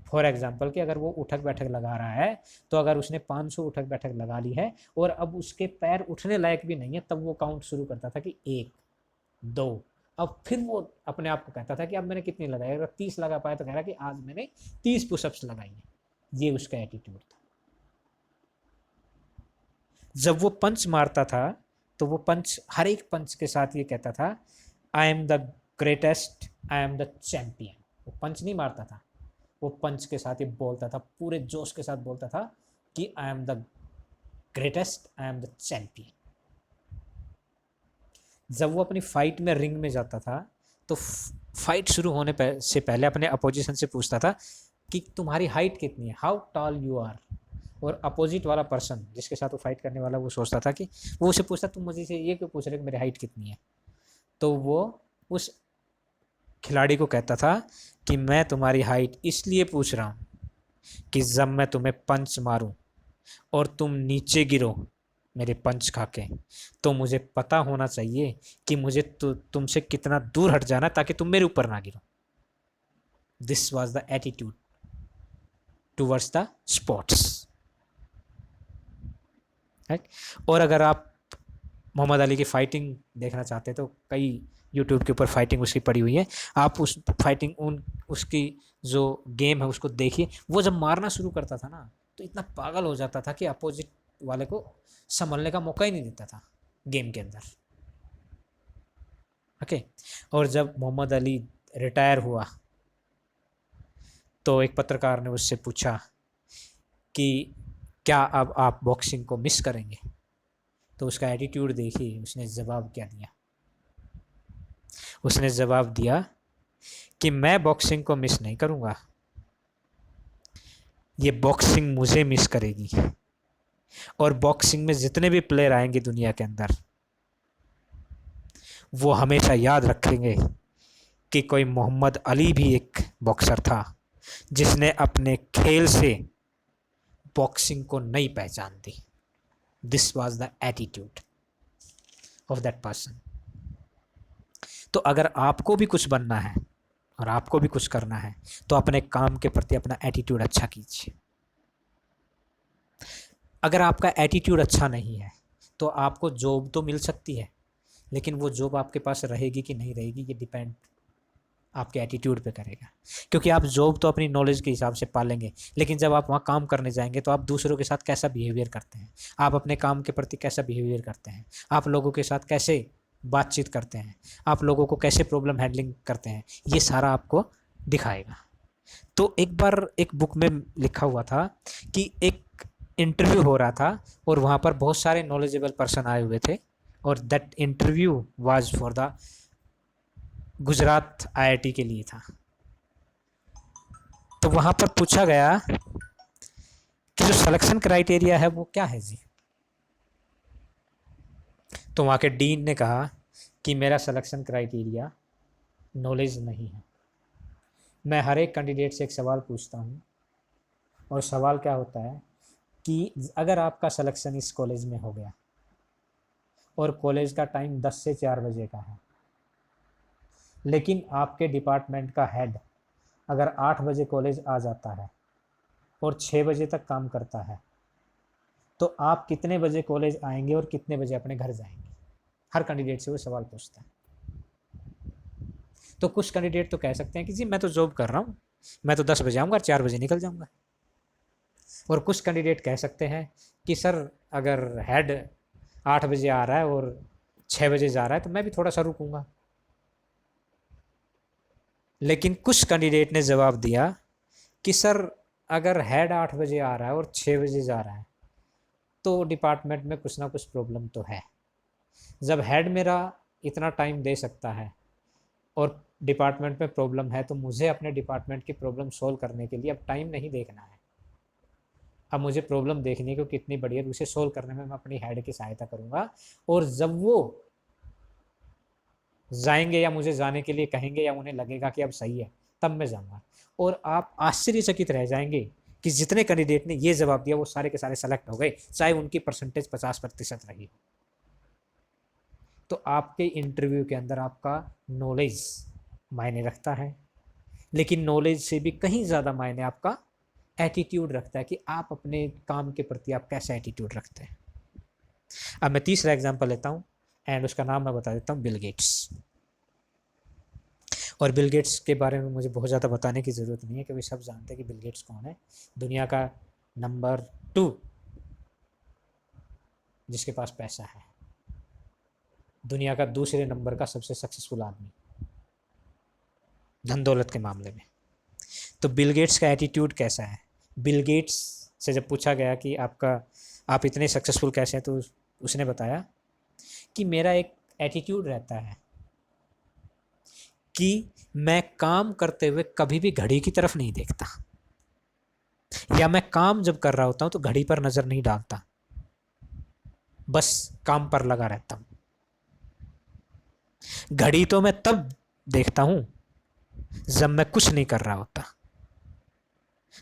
Speaker 1: फॉर एग्जाम्पल कि अगर वो उठक बैठक लगा रहा है, तो अगर उसने 500 उठक बैठक लगा ली है और अब उसके पैर उठने लायक भी नहीं है, तब वो काउंट शुरू करता था कि 1 2। अब फिर वो अपने आप को कहता था कि अब मैंने कितनी लगाई। अगर 30 लगा पाया तो कह रहा कि आज मैंने 30 पुशअप्स लगाई हैं। ये उसका एटीट्यूड था। जब वो पंच मारता था, तो वो पंच, हर एक पंच के साथ ये कहता था I am the greatest, I am the champion. वो पंच नहीं मारता था, वो पंच के साथ ये बोलता था, पूरे जोश के साथ बोलता था कि I am the greatest, I am the champion. जब वो अपनी फाइट में रिंग में जाता था, तो फाइट शुरू होने से पहले अपने अपोजिशन से पूछता था कि तुम्हारी हाइट कितनी है, हाउ टॉल यू आर। और अपोजिट वाला पर्सन जिसके साथ वो फाइट करने वाला, वो सोचता था कि वो उसे पूछता तुम मुझे से ये क्यों पूछ रहे कि मेरी हाइट कितनी है। तो वो उस खिलाड़ी को कहता था कि मैं तुम्हारी हाइट इसलिए पूछ रहा हूँ कि जब मैं तुम्हें पंच मारूं और तुम नीचे गिरो मेरे पंच खा के, तो मुझे पता होना चाहिए कि मुझे तुमसे कितना दूर हट जाना ताकि तुम मेरे ऊपर ना गिरो। This was the attitude towards the sports, right. और अगर आप मोहम्मद अली की फाइटिंग देखना चाहते हैं तो कई यूट्यूब के ऊपर फाइटिंग उसकी पड़ी हुई है, आप उस फाइटिंग उसकी जो गेम है उसको देखिए। वो जब मारना शुरू करता था ना तो इतना पागल हो जाता था कि अपोजिट वाले को संभलने का मौका ही नहीं देता था गेम के अंदर। ओके। और जब मोहम्मद अली रिटायर हुआ तो एक पत्रकार ने उससे पूछा कि क्या अब आप बॉक्सिंग को मिस करेंगे, तो उसका एटीट्यूड देखिए, उसने जवाब क्या दिया। उसने जवाब दिया कि मैं बॉक्सिंग को मिस नहीं करूंगा, ये बॉक्सिंग मुझे मिस करेगी। और बॉक्सिंग में जितने भी प्लेयर आएंगे दुनिया के अंदर, वो हमेशा याद रखेंगे कि कोई मोहम्मद अली भी एक बॉक्सर था जिसने अपने खेल से बॉक्सिंग को नई पहचान दी। This was the attitude of that person. तो अगर आपको भी कुछ बनना है और आपको भी कुछ करना है तो अपने काम के प्रति अपना एटीट्यूड अच्छा कीजिए। अगर आपका एटीट्यूड अच्छा नहीं है तो आपको जॉब तो मिल सकती है, लेकिन वो जॉब आपके पास रहेगी कि नहीं रहेगी ये डिपेंड आपके एटीट्यूड पे करेगा। क्योंकि आप जॉब तो अपनी नॉलेज के हिसाब से पालेंगे, लेकिन जब आप वहाँ काम करने जाएंगे तो आप दूसरों के साथ कैसा बिहेवियर करते हैं, आप अपने काम के प्रति कैसा बिहेवियर करते हैं, आप लोगों के साथ कैसे बातचीत करते हैं, आप लोगों को कैसे प्रॉब्लम हैंडलिंग करते हैं, ये सारा आपको दिखाएगा। तो एक बार एक बुक में लिखा हुआ था कि एक इंटरव्यू हो रहा था और वहाँ पर बहुत सारे नॉलेजेबल पर्सन आए हुए थे, और that interview was for the Gujarat IIT के लिए था। तो वहाँ पर पूछा गया कि जो सिलेक्शन क्राइटेरिया है वो क्या है जी। तो वहाँ के डीन ने कहा कि मेरा सिलेक्शन क्राइटेरिया नॉलेज नहीं है। मैं हर एक कैंडिडेट से एक सवाल पूछता हूँ, और सवाल क्या होता है कि अगर आपका सिलेक्शन इस कॉलेज में हो गया और कॉलेज का टाइम 10 से 4 बजे का है, लेकिन आपके डिपार्टमेंट का हेड अगर 8 बजे कॉलेज आ जाता है और 6 बजे तक काम करता है, तो आप कितने बजे कॉलेज आएंगे और कितने बजे अपने घर जाएंगे। हर कैंडिडेट से वो सवाल पूछता है। तो कुछ कैंडिडेट तो कह सकते हैं कि जी मैं तो जॉब कर रहा हूँ, मैं तो 10 बजे आऊँगा और 4 बजे निकल जाऊँगा। और कुछ कैंडिडेट कह सकते हैं कि सर अगर हेड 8 बजे आ रहा है और 6 बजे जा रहा है तो मैं भी थोड़ा सा रुकूंगा। लेकिन कुछ कैंडिडेट ने जवाब दिया कि सर अगर हेड 8 बजे आ रहा है और 6 बजे जा रहा है तो डिपार्टमेंट में कुछ ना कुछ प्रॉब्लम तो है। जब हेड मेरा इतना टाइम दे सकता है और डिपार्टमेंट में प्रॉब्लम है, तो मुझे अपने डिपार्टमेंट की प्रॉब्लम सॉल्व करने के लिए अब टाइम नहीं देखना है। अब मुझे प्रॉब्लम देखनी है कि कितनी बड़ी है, उसे सॉल्व करने में मैं अपनी हेड की सहायता करूँगा। और जब वो जाएंगे या मुझे जाने के लिए कहेंगे या उन्हें लगेगा कि अब सही है, तब मैं जाऊँगा। और आप आश्चर्यचकित रह जाएंगे कि जितने कैंडिडेट ने ये जवाब दिया वो सारे के सारे सेलेक्ट हो गए, चाहे उनकी परसेंटेज 50% रही। तो आपके इंटरव्यू के अंदर आपका नॉलेज मायने रखता है, लेकिन नॉलेज से भी कहीं ज़्यादा मायने आपका एटीट्यूड रखता है कि आप अपने काम के प्रति आप कैसा एटीट्यूड रखते हैं। अब मैं तीसरा एग्जांपल लेता हूँ एंड उसका नाम मैं बता देता हूँ, बिल गेट्स। और बिल गेट्स के बारे में मुझे बहुत ज़्यादा बताने की ज़रूरत नहीं है क्योंकि सब जानते हैं कि बिल गेट्स कौन है। दुनिया का नंबर 2 जिसके पास पैसा है, दुनिया का दूसरे नंबर का सबसे सक्सेसफुल आदमी धन दौलत के मामले में। तो बिल गेट्स का एटीट्यूड कैसा है। बिल गेट्स से जब पूछा गया कि आप इतने सक्सेसफुल कैसे हैं, तो उसने बताया कि मेरा एक एटीट्यूड रहता है कि मैं काम करते हुए कभी भी घड़ी की तरफ नहीं देखता, या मैं काम जब कर रहा होता हूं तो घड़ी पर नज़र नहीं डालता, बस काम पर लगा रहता हूं। घड़ी तो मैं तब देखता हूं जब मैं कुछ नहीं कर रहा होता,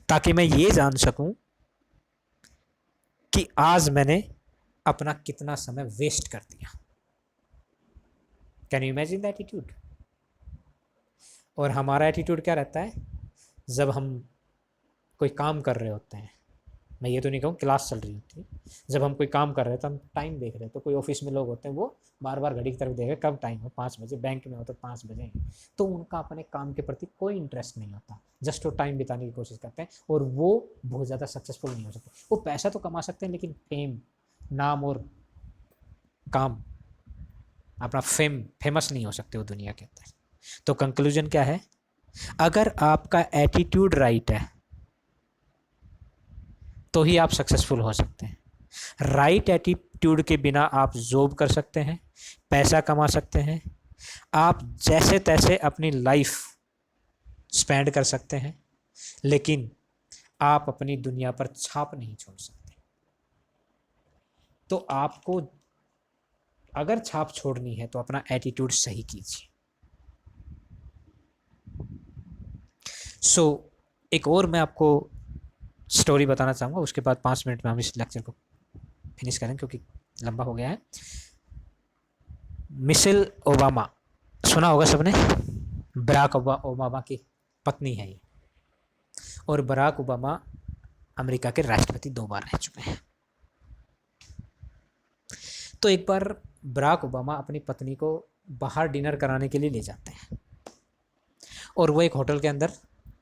Speaker 1: ताकि मैं ये जान सकूं कि आज मैंने अपना कितना समय वेस्ट कर दिया। Can you imagine the attitude? और हमारा एटीट्यूड क्या रहता है जब हम कोई काम कर रहे होते हैं? मैं ये तो नहीं कहूँ क्लास चल रही होती है, जब हम कोई काम कर रहे हैं तो हम टाइम देख रहे हैं, तो कोई ऑफिस में लोग होते हैं वो बार बार घड़ी की तरफ देख रहे कब टाइम हो, 5 बजे, बैंक में हो तो 5 बजे, तो उनका अपने काम के प्रति कोई इंटरेस्ट नहीं होता, जस्ट वो टाइम बिताने की कोशिश करते हैं, और वो बहुत ज़्यादा सक्सेसफुल नहीं हो सकते। वो पैसा तो कमा सकते हैं लेकिन फेम, नाम और काम, अपना फेमस नहीं हो सकते वो दुनिया के अंदर। तो कंक्लूजन क्या है? अगर आपका एटीट्यूड राइट है तो ही आप सक्सेसफुल हो सकते हैं। राइट एटीट्यूड के बिना आप जॉब कर सकते हैं, पैसा कमा सकते हैं, आप जैसे तैसे अपनी लाइफ स्पेंड कर सकते हैं, लेकिन आप अपनी दुनिया पर छाप नहीं छोड़ सकते। तो आपको अगर छाप छोड़नी है तो अपना एटीट्यूड सही कीजिए। एक और मैं आपको स्टोरी बताना चाहूँगा, उसके बाद 5 मिनट में हम इस लेक्चर को फिनिश करें क्योंकि लंबा हो गया है। मिशेल ओबामा, सुना होगा सबने, बराक ओबामा की पत्नी है ये, और बराक ओबामा अमेरिका के राष्ट्रपति 2 बार रह चुके हैं। तो एक बार बराक ओबामा अपनी पत्नी को बाहर डिनर कराने के लिए ले जाते हैं और वो एक होटल के अंदर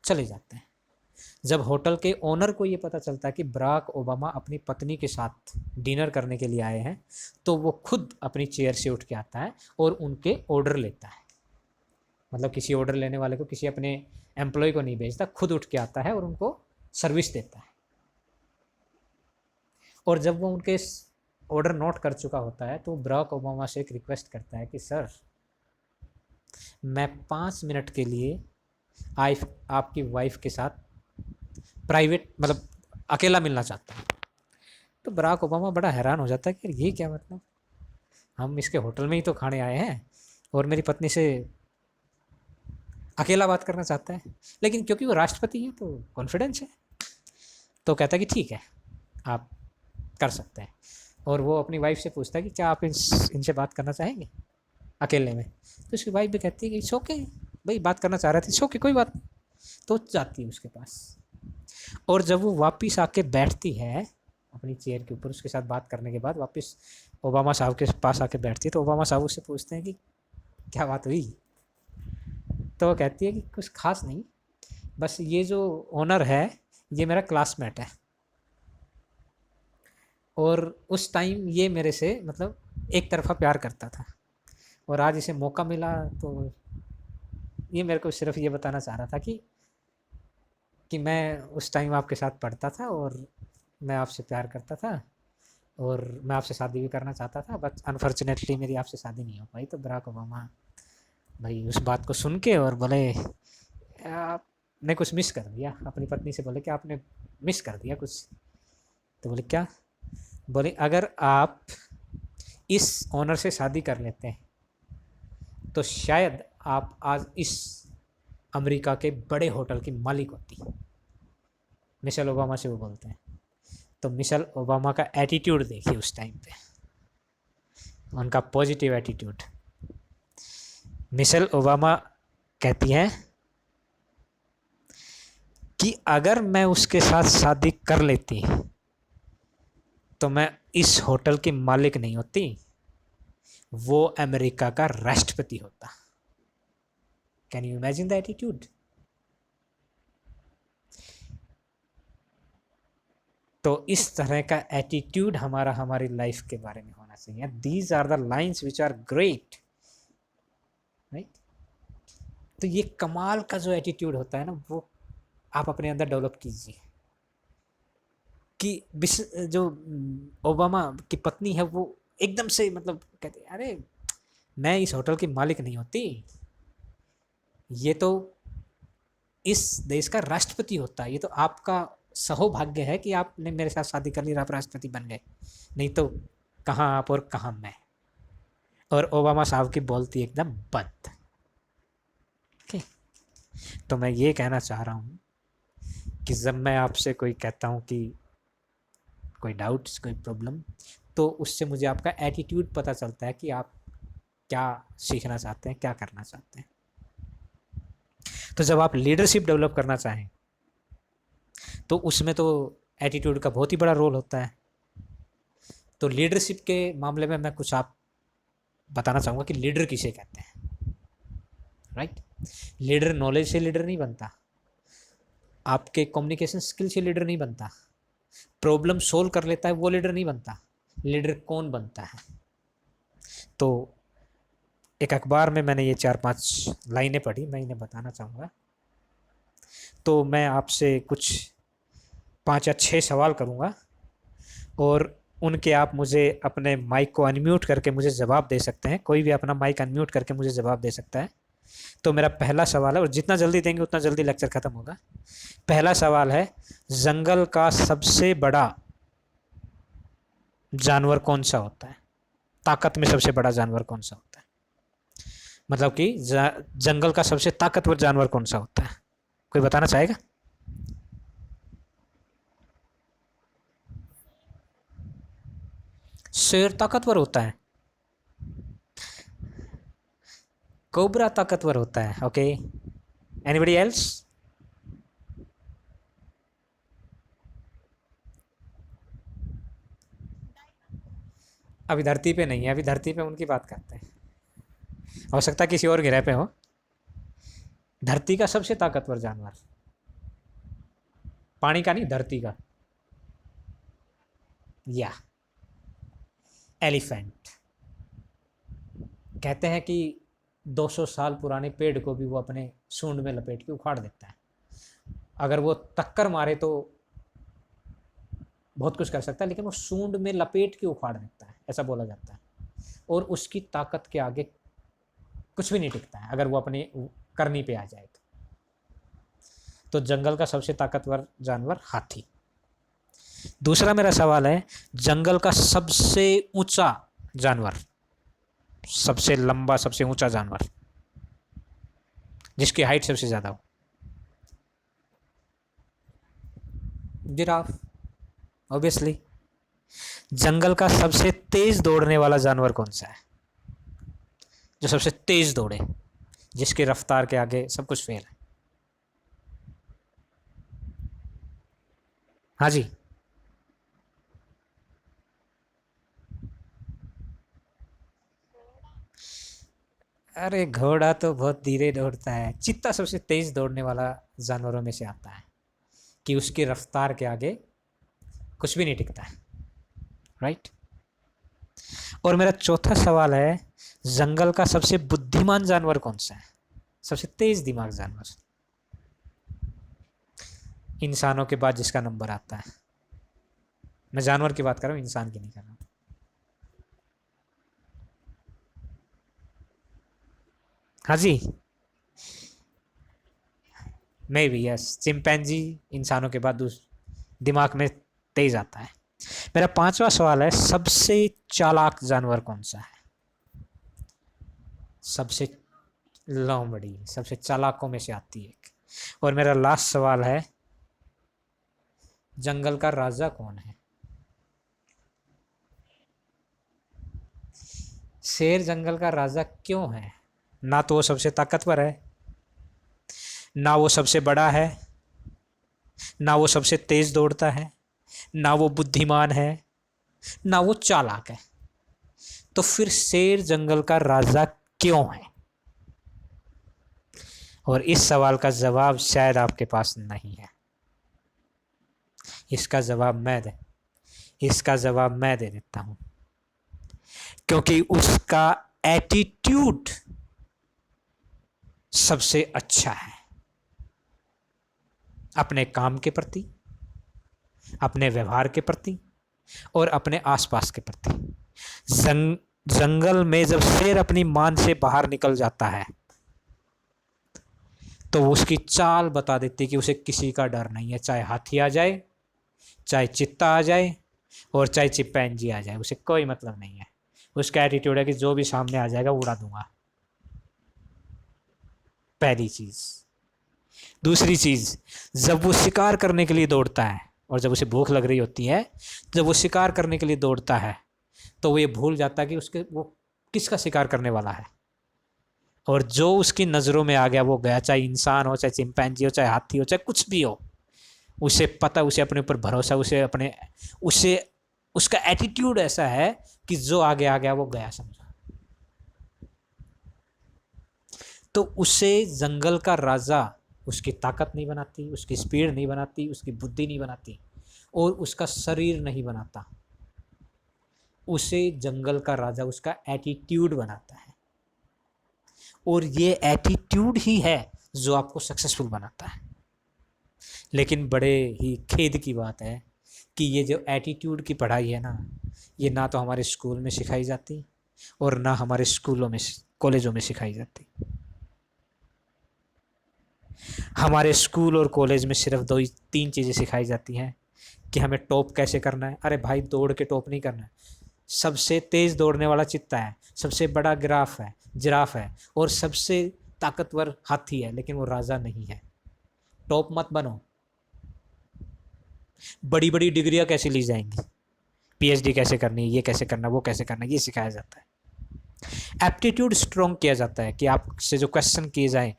Speaker 1: चले जाते हैं। जब होटल के ओनर को ये पता चलता है कि बराक ओबामा अपनी पत्नी के साथ डिनर करने के लिए आए हैं, तो वो खुद अपनी चेयर से उठ के आता है और उनके ऑर्डर लेता है। मतलब किसी ऑर्डर लेने वाले को, किसी अपने एम्प्लॉय को नहीं भेजता, खुद उठ के आता है और उनको सर्विस देता है। और जब वो उनके ऑर्डर नोट कर चुका होता है तो बराक ओबामा से एक रिक्वेस्ट करता है कि सर, मैं 5 मिनट के लिए आपकी वाइफ के साथ प्राइवेट, मतलब अकेला मिलना चाहता हूँ। तो बराक ओबामा बड़ा हैरान हो जाता है कि ये क्या मतलब, हम इसके होटल में ही तो खाने आए हैं और मेरी पत्नी से अकेला बात करना चाहता है। लेकिन क्योंकि वो राष्ट्रपति है तो कॉन्फिडेंस है, तो कहता है कि ठीक है, आप कर सकते हैं। और वो अपनी वाइफ से पूछता है कि क्या आप इनसे बात करना चाहेंगे अकेले में? तो उसकी वाइफ भी कहती है कि इट्स ओके, भाई बात करना चाह रहे थे, इट्स ओके, कोई बात नहीं। तो जाती है उसके पास, और जब वो वापस आके बैठती है अपनी चेयर के ऊपर, उसके साथ बात करने के बाद वापस ओबामा साहब के पास आके बैठती है, तो ओबामा साहब उससे पूछते हैं कि क्या बात हुई? तो वो कहती है कि कुछ खास नहीं, बस ये जो ओनर है ये मेरा क्लासमेट है, और उस टाइम ये मेरे से मतलब एक तरफा प्यार करता था, और आज इसे मौका मिला तो ये मेरे को सिर्फ ये बताना चाह रहा था कि मैं उस टाइम आपके साथ पढ़ता था और मैं आपसे प्यार करता था और मैं आपसे शादी भी करना चाहता था, बट अनफॉर्चुनेटली मेरी आपसे शादी नहीं हो पाई। तो बराक ओबामा भाई उस बात को सुन के और बोले, आपने कुछ मिस कर दिया। अपनी पत्नी से बोले कि आपने मिस कर दिया कुछ। तो बोले क्या? बोले अगर आप इस ऑनर से शादी कर लेते हैं तो शायद आप आज इस अमेरिका के बड़े होटल की मालिक होती। मिशेल ओबामा से वो बोलते हैं। तो मिशेल ओबामा का एटीट्यूड देखिए उस टाइम पे, उनका पॉजिटिव एटीट्यूड। मिशेल ओबामा कहती हैं कि अगर मैं उसके साथ शादी कर लेती तो मैं इस होटल की मालिक नहीं होती, वो अमेरिका का राष्ट्रपति होता। Can you imagine the attitude? तो इस तरह का एटीट्यूड हमारा हमारी लाइफ के बारे में होना चाहिए। These are the lines which are great, right? तो ये कमाल का जो एटीट्यूड होता है ना, वो आप अपने अंदर डेवलप कीजिए। कि जो ओबामा की पत्नी है वो एकदम से मतलब कहते अरे मैं इस होटल की मालिक नहीं होती, ये तो इस देश का राष्ट्रपति होता है। ये तो आपका सौभाग्य है कि आपने मेरे साथ शादी कर ली और आप राष्ट्रपति बन गए, नहीं तो कहाँ आप और कहाँ मैं। और ओबामा साहब की बोलती एकदम बंद। ओके, तो मैं ये कहना चाह रहा हूँ कि जब मैं आपसे कोई कहता हूँ कि कोई डाउट्स, कोई प्रॉब्लम, तो उससे मुझे आपका एटीट्यूड पता चलता है कि आप क्या सीखना चाहते हैं, क्या करना चाहते हैं। तो जब आप लीडरशिप डेवलप करना चाहें तो उसमें तो एटीट्यूड का बहुत ही बड़ा रोल होता है। तो लीडरशिप के मामले में मैं कुछ आप बताना चाहूँगा कि लीडर किसे कहते हैं। राइट, लीडर नॉलेज से लीडर नहीं बनता, आपके कम्युनिकेशन स्किल से लीडर नहीं बनता, प्रॉब्लम सोल्व कर लेता है वो लीडर नहीं बनता। लीडर कौन बनता है? तो एक अखबार में मैंने ये 4-5 लाइनें पढ़ी, मैं इन्हें बताना चाहूँगा। तो मैं आपसे कुछ 5 या 6 सवाल करूँगा और उनके आप मुझे अपने माइक को अनम्यूट करके मुझे जवाब दे सकते हैं। कोई भी अपना माइक अनम्यूट करके मुझे जवाब दे सकता है। तो मेरा पहला सवाल है, और जितना जल्दी देंगे उतना जल्दी लेक्चर खत्म होगा। पहला सवाल है, जंगल का सबसे बड़ा जानवर कौन सा होता है? ताकत में सबसे बड़ा जानवर कौन सा होता है? मतलब कि जंगल का सबसे ताकतवर जानवर कौन सा होता है? कोई बताना चाहेगा? शेर ताकतवर होता है? कोबरा ताकतवर होता है। Okay, anybody else? अभी धरती पे नहीं है, अभी धरती पे उनकी बात करते हैं, हो सकता है किसी और ग्रह पे हो। धरती का सबसे ताकतवर जानवर, पानी का नहीं, धरती का। या एलिफेंट। कहते हैं कि 200 साल पुराने पेड़ को भी वो अपने सूंड में लपेट के उखाड़ देता है। अगर वो टक्कर मारे तो बहुत कुछ कर सकता है, लेकिन वो सूंड में लपेट के उखाड़ देता है, ऐसा बोला जाता है। और उसकी ताकत के आगे कुछ भी नहीं टिकता है अगर वो अपनी करनी पे आ जाए तो जंगल का सबसे ताकतवर जानवर हाथी। दूसरा मेरा सवाल है, जंगल का सबसे ऊंचा जानवर, सबसे लंबा सबसे ऊंचा जानवर जिसकी हाइट सबसे ज्यादा हो? Giraffe, obviously. जंगल का सबसे तेज दौड़ने वाला जानवर कौन सा है? जो सबसे तेज दौड़े, जिसकी रफ्तार के आगे सब कुछ फेल है? हाँ जी। अरे घोड़ा तो बहुत धीरे दौड़ता है, चीता सबसे तेज दौड़ने वाला जानवरों में से आता है कि उसकी रफ्तार के आगे कुछ भी नहीं टिकता है। राइट। और मेरा चौथा सवाल है, जंगल का सबसे बुद्धिमान जानवर कौन सा है? सबसे तेज दिमाग जानवर, इंसानों के बाद जिसका नंबर आता है। मैं जानवर की बात कर रहा हूँ, इंसान की नहीं कर रहा हूँ। हाँ जी, मे बी यस, चिंपैंजी इंसानों के बाद दिमाग में तेज आता है। मेरा पांचवा सवाल है, सबसे चालाक जानवर कौन सा है? सबसे लोमड़ी, सबसे चालाकों में से आती है एक। और मेरा लास्ट सवाल है, जंगल का राजा कौन है? शेर जंगल का राजा क्यों है? ना तो वो सबसे ताकतवर है, ना वो सबसे बड़ा है, ना वो सबसे तेज दौड़ता है, ना वो बुद्धिमान है, ना वो चालाक है। तो फिर शेर जंगल का राजा क्यों है? और इस सवाल का जवाब शायद आपके पास नहीं है। इसका जवाब मैं दे इसका जवाब मैं दे देता हूं। क्योंकि उसका एटीट्यूड सबसे अच्छा है, अपने काम के प्रति, अपने व्यवहार के प्रति और अपने आसपास के प्रति। जंगल में जब शेर अपनी मान से बाहर निकल जाता है तो उसकी चाल बता देती है कि उसे किसी का डर नहीं है, चाहे हाथी आ जाए, चाहे चित्ता आ जाए और चाहे चिंपैंजी आ जाए, उसे कोई मतलब नहीं है। उसका एटीट्यूड है कि जो भी सामने आ जाएगा उड़ा दूंगा। पहली चीज। दूसरी चीज, जब वो शिकार करने के लिए दौड़ता है और जब उसे भूख लग रही होती है, जब वो शिकार करने के लिए दौड़ता है, तो वो ये भूल जाता है कि उसके वो किसका शिकार करने वाला है, और जो उसकी नज़रों में आ गया वो गया, चाहे इंसान हो, चाहे चिंपैंजी हो, चाहे हाथी हो, चाहे कुछ भी हो। उसे पता, उसे अपने ऊपर भरोसा, उसे उसका एटीट्यूड ऐसा है कि जो आगे आ गया वो गया समझो। तो उसे जंगल का राजा उसकी ताकत नहीं बनाती, उसकी स्पीड नहीं बनाती, उसकी बुद्धि नहीं बनाती, और उसका शरीर नहीं बनाता। उसे जंगल का राजा उसका एटीट्यूड बनाता है, और ये एटीट्यूड ही है जो आपको सक्सेसफुल बनाता है। लेकिन बड़े ही खेद की बात है कि ये जो एटीट्यूड की पढ़ाई है ना, ये ना तो हमारे स्कूल में सिखाई जाती, और ना हमारे स्कूलों में, कॉलेजों में सिखाई जाती। हमारे स्कूल और कॉलेज में सिर्फ 2 3 चीज़ें सिखाई जाती हैं कि हमें टॉप कैसे करना है। अरे भाई, दौड़ के टॉप नहीं करना है। सबसे तेज दौड़ने वाला चित्ता है, सबसे बड़ा जिराफ है, और सबसे ताकतवर हाथी है, लेकिन वो राजा नहीं है। टॉप मत बनो। बड़ी बड़ी डिग्रियां कैसे ली जाएंगी, पीएचडी कैसे करनी है, ये कैसे करना, वो कैसे करना, ये सिखाया जाता है। एप्टीट्यूड स्ट्रॉन्ग किया जाता है कि आपसे जो क्वेश्चन किए जाएं,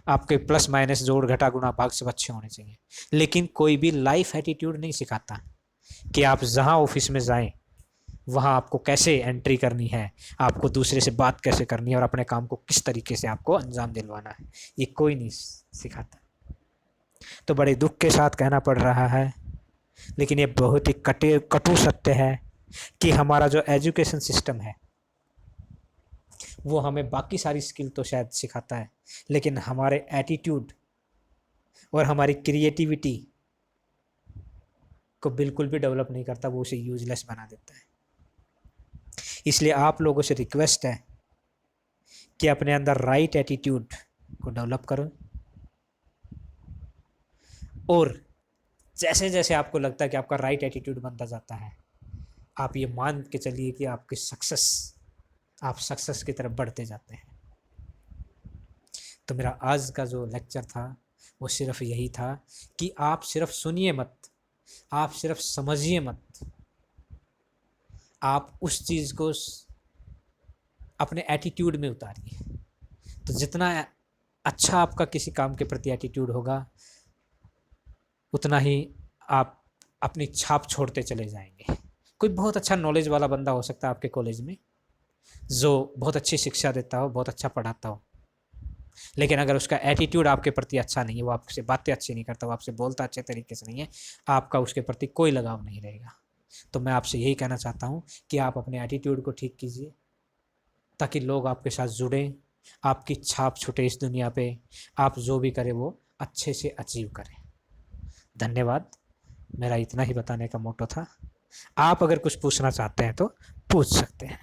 Speaker 1: आपके प्लस माइनस जोड़ घटा गुणा भाग सब अच्छे होने चाहिए। लेकिन कोई भी लाइफ एटीट्यूड नहीं सिखाता कि आप जहां ऑफिस में जाएं वहां आपको कैसे एंट्री करनी है, आपको दूसरे से बात कैसे करनी है, और अपने काम को किस तरीके से आपको अंजाम दिलवाना है, ये कोई नहीं सिखाता। तो बड़े दुख के साथ कहना पड़ रहा है, लेकिन ये बहुत ही कटु सत्य है कि हमारा जो एजुकेशन सिस्टम है वो हमें बाकी सारी स्किल तो शायद सिखाता है, लेकिन हमारे एटीट्यूड और हमारी क्रिएटिविटी को बिल्कुल भी डेवलप नहीं करता, वो उसे यूजलेस बना देता है। इसलिए आप लोगों से रिक्वेस्ट है कि अपने अंदर राइट एटीट्यूड को डेवलप करो, और जैसे जैसे आपको लगता है कि आपका राइट एटीट्यूड बनता जाता है, आप ये मान के चलिए कि आप सक्सेस की तरफ बढ़ते जाते हैं। तो मेरा आज का जो लेक्चर था वो सिर्फ यही था कि आप सिर्फ सुनिए मत, आप सिर्फ समझिए मत, आप उस चीज़ को अपने एटीट्यूड में उतारिए। तो जितना अच्छा आपका किसी काम के प्रति एटीट्यूड होगा, उतना ही आप अपनी छाप छोड़ते चले जाएंगे। कोई बहुत अच्छा नॉलेज वाला बंदा हो सकता है आपके कॉलेज में, जो बहुत अच्छी शिक्षा देता हो, बहुत अच्छा पढ़ाता हो, लेकिन अगर उसका एटीट्यूड आपके प्रति अच्छा नहीं है, वो आपसे बातें अच्छी नहीं करता, वो आपसे बोलता अच्छे तरीके से नहीं है, आपका उसके प्रति कोई लगाव नहीं रहेगा। तो मैं आपसे यही कहना चाहता हूँ कि आप अपने एटीट्यूड को ठीक कीजिए, ताकि लोग आपके साथ जुड़ें, आपकी छाप छूटे इस दुनिया पे, आप जो भी करें वो अच्छे से अचीव करें। धन्यवाद। मेरा इतना ही बताने का मोटो था। आप अगर कुछ पूछना चाहते हैं तो पूछ सकते हैं।